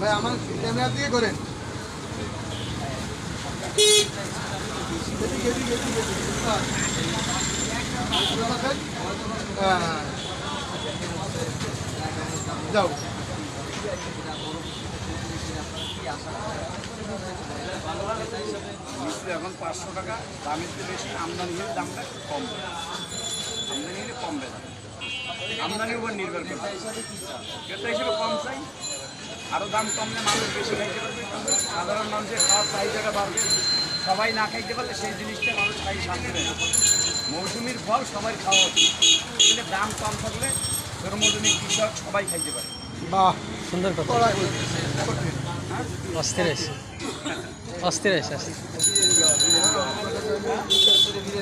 ভাই আমার ক্যামেরা দিয়ে করেন। যাও এখন 500 টাকা দামের চেয়ে বেশি, আমদানি হলে দামটা একটু কম, আমদানি হলে কম বেড়ে, আমদানির উপর নির্ভর করে ক্রেতা হিসেবে কম চাই, আরও দাম কমলে মানুষ বেশি খাইতে পারবে, সাধারণ মানুষের খাওয়ার চাহিদাটা বাড়বে, সবাই না খাইতে পারলে সেই জিনিসটা মানুষ খাই শান্তি নেই। মৌসুমির ফল সবাই খাওয়া উচিত, এগুলো দাম কম থাকলে ধর্মজনী কৃষক সবাই খাইতে পারে। বাহ, সুন্দর কথা। অস্থির আছে, অস্থির আছে।